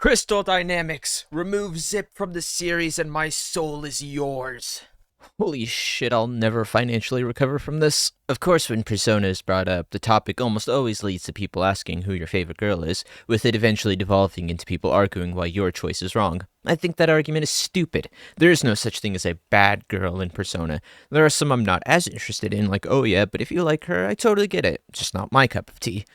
Crystal Dynamics, remove Zip from the series and my soul is yours. Holy shit, I'll never financially recover from this. Of course, when Persona is brought up, the topic almost always leads to people asking who your favorite girl is, with it eventually devolving into people arguing why your choice is wrong. I think that argument is stupid. There is no such thing as a bad girl in Persona. There are some I'm not as interested in, like, oh yeah, but if you like her, I totally get it. Just not my cup of tea.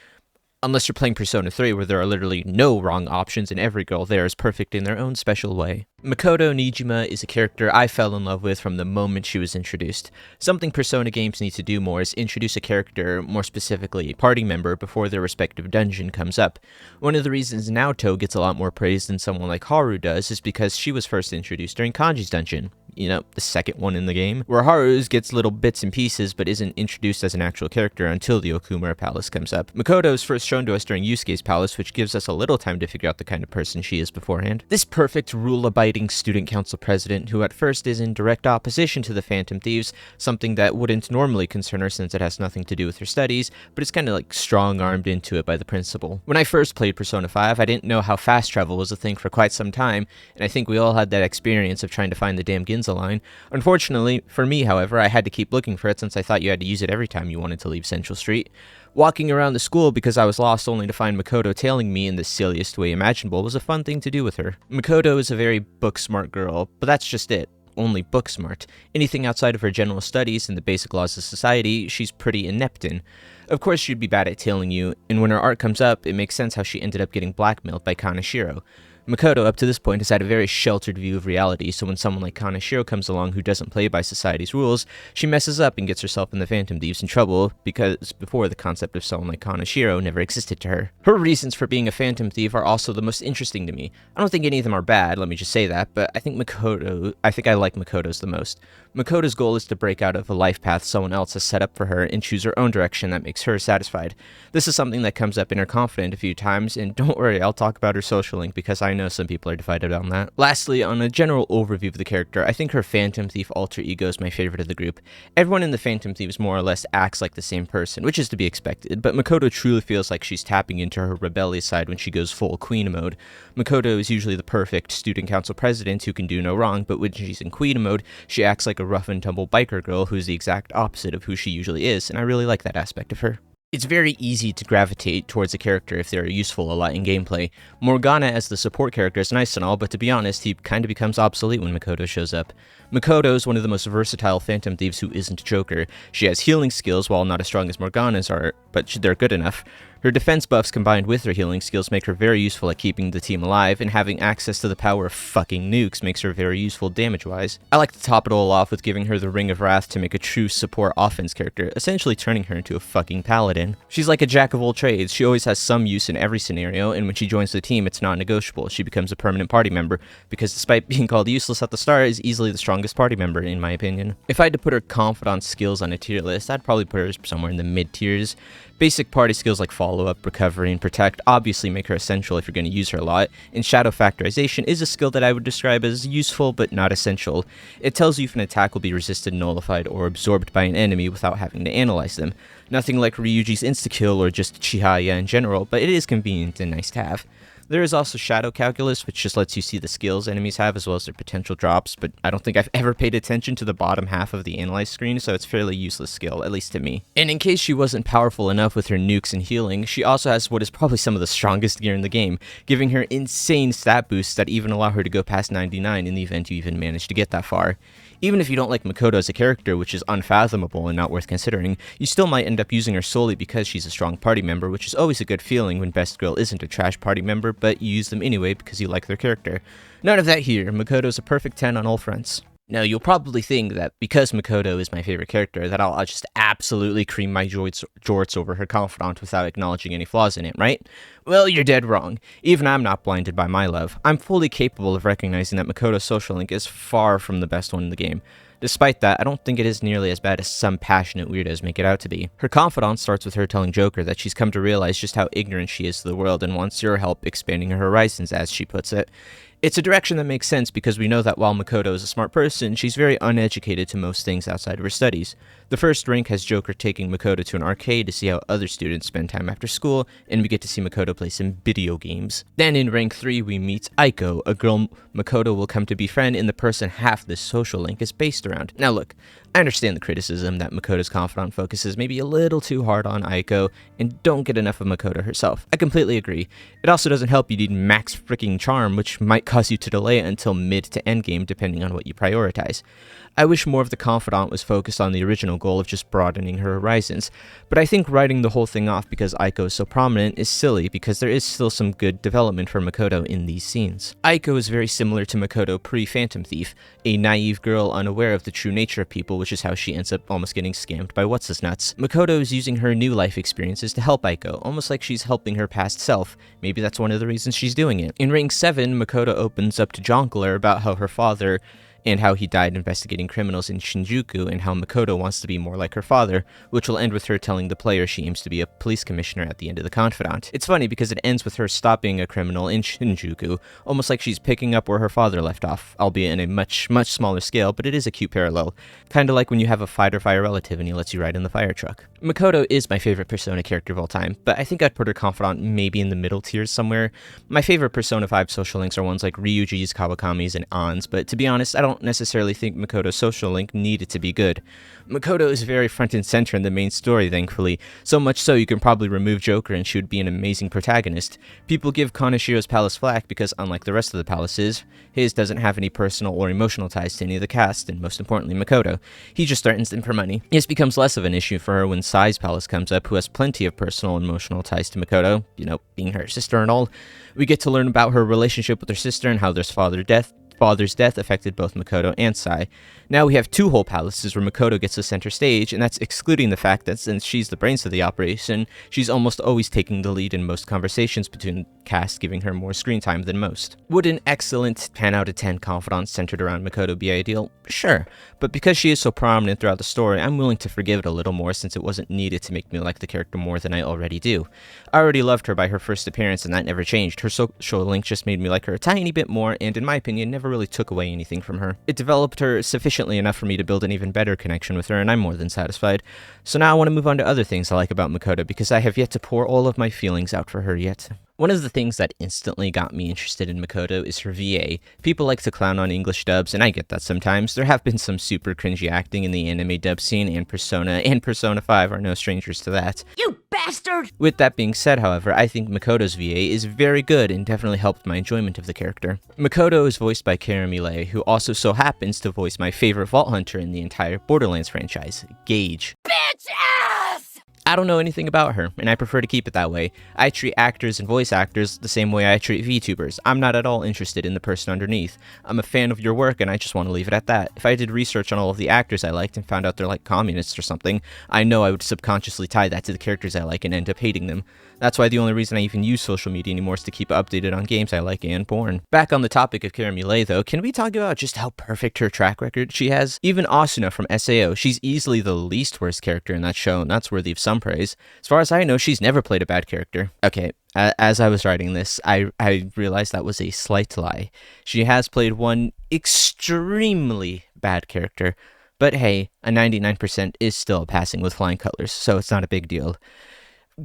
Unless you're playing Persona 3, where there are literally no wrong options and every girl there is perfect in their own special way. Makoto Niijima is a character I fell in love with from the moment she was introduced. Something Persona games need to do more is introduce a character, more specifically a party member, before their respective dungeon comes up. One of the reasons Neato gets a lot more praise than someone like Haru does is because she was first introduced during Kanji's dungeon. You know, the second one in the game, where Haru's gets little bits and pieces but isn't introduced as an actual character until the Okumura Palace comes up. Makoto's first shown to us during Yusuke's Palace, which gives us a little time to figure out the kind of person she is beforehand. This perfect, rule-abiding student council president who at first is in direct opposition to the Phantom Thieves, something that wouldn't normally concern her since it has nothing to do with her studies, but it's kind of like strong-armed into it by the principal. When I first played Persona 5, I didn't know how fast travel was a thing for quite some time, and I think we all had that experience of trying to find the damn Ginza line. Unfortunately, for me, however, I had to keep looking for it since I thought you had to use it every time you wanted to leave Central Street. Walking around the school because I was lost only to find Makoto tailing me in the silliest way imaginable was a fun thing to do with her. Makoto is a very book-smart girl, but that's just it. Only book-smart. Anything outside of her general studies and the basic laws of society, she's pretty inept in. Of course she'd be bad at tailing you, and when her art comes up, it makes sense how she ended up getting blackmailed by Kaneshiro. Makoto, up to this point, has had a very sheltered view of reality, so when someone like Kaneshiro comes along who doesn't play by society's rules, she messes up and gets herself and the Phantom Thieves in trouble, because before the concept of someone like Kaneshiro never existed to her. Her reasons for being a Phantom Thief are also the most interesting to me. I don't think any of them are bad, let me just say that, but I think I like Makoto's the most. Makoto's goal is to break out of a life path someone else has set up for her and choose her own direction that makes her satisfied. This is something that comes up in her Confidant a few times, and don't worry, I'll talk about her social link because I know some people are divided on that. Lastly, on a general overview of the character, I think her Phantom Thief alter ego is my favorite of the group. Everyone in the Phantom Thieves more or less acts like the same person, which is to be expected, but Makoto truly feels like she's tapping into her rebellious side when she goes full queen mode. Makoto is usually the perfect student council president who can do no wrong, but when she's in queen mode, she acts like a rough and tumble biker girl who's the exact opposite of who she usually is, and I really like that aspect of her. It's very easy to gravitate towards a character if they're useful a lot in gameplay. Morgana as the support character is nice and all, but to be honest, he kind of becomes obsolete when Makoto shows up. Makoto is one of the most versatile Phantom Thieves who isn't Joker. She has healing skills while not as strong as Morgana's are, but they're good enough. Her defense buffs combined with her healing skills make her very useful at keeping the team alive, and having access to the power of fucking nukes makes her very useful damage-wise. I like to top it all off with giving her the Ring of Wrath to make a true support offense character, essentially turning her into a fucking paladin. She's like a jack of all trades, she always has some use in every scenario, and when she joins the team it's not negotiable, she becomes a permanent party member, because despite being called useless at the start, is easily the strongest party member in my opinion. If I had to put her confidant skills on a tier list, I'd probably put her somewhere in the mid-tiers. Basic party skills like follow-up, recovery, and protect obviously make her essential if you're going to use her a lot, and shadow factorization is a skill that I would describe as useful but not essential. It tells you if an attack will be resisted, nullified, or absorbed by an enemy without having to analyze them. Nothing like Ryuji's insta-kill or just Chihaya in general, but it is convenient and nice to have. There is also Shadow Calculus, which just lets you see the skills enemies have as well as their potential drops, but I don't think I've ever paid attention to the bottom half of the Analyze screen, so it's a fairly useless skill, at least to me. And in case she wasn't powerful enough with her nukes and healing, she also has what is probably some of the strongest gear in the game, giving her insane stat boosts that even allow her to go past 99 in the event you even manage to get that far. Even if you don't like Makoto as a character, which is unfathomable and not worth considering, you still might end up using her solely because she's a strong party member, which is always a good feeling when Best Girl isn't a trash party member, but you use them anyway because you like their character. None of that here, Makoto's a perfect 10 on all fronts. Now, you'll probably think that because Makoto is my favorite character, that I'll just absolutely cream my jorts over her confidant without acknowledging any flaws in it, right? Well, you're dead wrong. Even I'm not blinded by my love. I'm fully capable of recognizing that Makoto's social link is far from the best one in the game. Despite that, I don't think it is nearly as bad as some passionate weirdos make it out to be. Her confidant starts with her telling Joker that she's come to realize just how ignorant she is to the world and wants your help expanding her horizons, as she puts it. It's a direction that makes sense because we know that while Makoto is a smart person, she's very uneducated to most things outside of her studies. The first rank has Joker taking Makoto to an arcade to see how other students spend time after school, and we get to see Makoto Makoto play some video games. Then in rank 3 we meet Aiko, a girl Makoto will come to befriend and the person half this social link is based around. Now look, I understand the criticism that Makoto's confidant focuses maybe a little too hard on Aiko and don't get enough of Makoto herself. I completely agree. It also doesn't help you need max freaking charm, which might cause you to delay it until mid to end game depending on what you prioritize. I wish more of the confidant was focused on the original goal of just broadening her horizons, but I think writing the whole thing off because Aiko is so prominent is silly because there is still some good development for Makoto in these scenes. Aiko is very similar to Makoto pre-Phantom Thief, a naive girl unaware of the true nature of people, which is how she ends up almost getting scammed by What's-His-Nuts. Makoto is using her new life experiences to help Aiko, almost like she's helping her past self. Maybe that's one of the reasons she's doing it. In rank 7, Makoto opens up to Jonkler about how her father and how he died investigating criminals in Shinjuku, and how Makoto wants to be more like her father, which will end with her telling the player she aims to be a police commissioner at the end of the Confidant. It's funny because it ends with her stopping a criminal in Shinjuku, almost like she's picking up where her father left off, albeit in a much smaller scale, but it is a cute parallel. Kinda like when you have a fight or fire relative and he lets you ride in the fire truck. Makoto is my favorite Persona character of all time, but I think I'd put her Confidant maybe in the middle tiers somewhere. My favorite Persona 5 social links are ones like Ryuji's, Kawakami's, and Ann's, but to be honest, I don't necessarily think Makoto's social link needed to be good. Makoto is very front and center in the main story, thankfully, so much so you can probably remove Joker and she would be an amazing protagonist. People give Kanashiro's palace flack because, unlike the rest of the palaces, his doesn't have any personal or emotional ties to any of the cast, and most importantly Makoto. He just threatens them for money. This becomes less of an issue for her when Sai's palace comes up, who has plenty of personal and emotional ties to Makoto, you know, being her sister and all. We get to learn about her relationship with her sister and how their father's death affected both Makoto and Sai. Now we have two whole palaces where Makoto gets the center stage, and that's excluding the fact that since she's the brains of the operation, she's almost always taking the lead in most conversations between cast, giving her more screen time than most. Would an excellent 10 out of 10 confidant centered around Makoto be ideal? Sure, but because she is so prominent throughout the story, I'm willing to forgive it a little more since it wasn't needed to make me like the character more than I already do. I already loved her by her first appearance and that never changed. Her social link just made me like her a tiny bit more and in my opinion never really took away anything from her. It developed her sufficiently enough for me to build an even better connection with her and I'm more than satisfied. So now I want to move on to other things I like about Makoto because I have yet to pour all of my feelings out for her yet. One of the things that instantly got me interested in Makoto is her VA. People like to clown on English dubs, and I get that sometimes. There have been some super cringy acting in the anime dub scene, and Persona 5 are no strangers to that. You bastard! With that being said, however, I think Makoto's VA is very good and definitely helped my enjoyment of the character. Makoto is voiced by Kara Millet, who also so happens to voice my favorite Vault Hunter in the entire Borderlands franchise, Gage. Bitch ass! I don't know anything about her, and I prefer to keep it that way. I treat actors and voice actors the same way I treat VTubers. I'm not at all interested in the person underneath. I'm a fan of your work, and I just want to leave it at that. If I did research on all of the actors I liked and found out they're like communists or something, I know I would subconsciously tie that to the characters I like and end up hating them. That's why the only reason I even use social media anymore is to keep updated on games I like and porn. Back on the topic of Kara Millet though, can we talk about just how perfect her track record she has? Even Asuna from SAO, she's easily the least worst character in that show, and that's worthy of some praise. As far as I know, she's never played a bad character. Okay, as I was writing this, I realized that was a slight lie. She has played one extremely bad character, but hey, a 99% is still passing with flying colors, so it's not a big deal.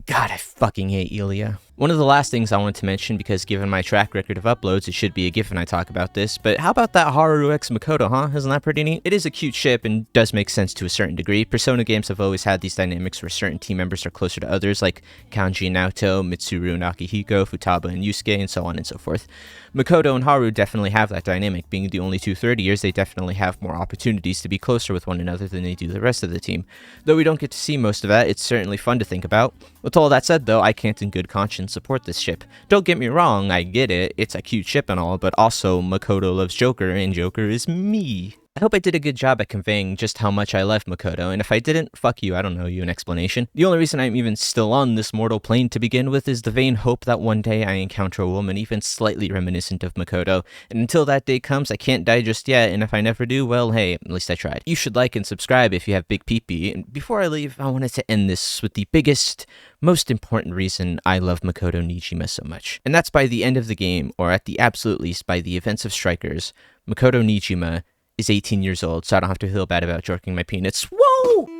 God, I fucking hate Ilya. One of the last things I wanted to mention, because given my track record of uploads, it should be a given I talk about this, but how about that Haru X Makoto, huh? Isn't that pretty neat? It is a cute ship and does make sense to a certain degree. Persona games have always had these dynamics where certain team members are closer to others, like Kanji and Naoto, Mitsuru and Akihiko, Futaba and Yusuke, and so on and so forth. Makoto and Haru definitely have that dynamic. Being the only two 30-years, they definitely have more opportunities to be closer with one another than they do the rest of the team. Though we don't get to see most of that, it's certainly fun to think about. With all that said though, I can't in good conscience support this ship. Don't get me wrong, I get it, it's a cute ship and all, but also Makoto loves Joker and Joker is me. I hope I did a good job at conveying just how much I love Makoto, and if I didn't, fuck you, I don't know you an explanation. The only reason I'm even still on this mortal plane to begin with is the vain hope that one day I encounter a woman even slightly reminiscent of Makoto, and until that day comes, I can't die just yet, and if I never do, well, hey, at least I tried. You should like and subscribe if you have big pee-pee, and before I leave, I wanted to end this with the biggest, most important reason I love Makoto Niijima so much. And that's by the end of the game, or at the absolute least by the events of Strikers, Makoto Niijima is 18 years old, so I don't have to feel bad about jerking my penis. Whoa!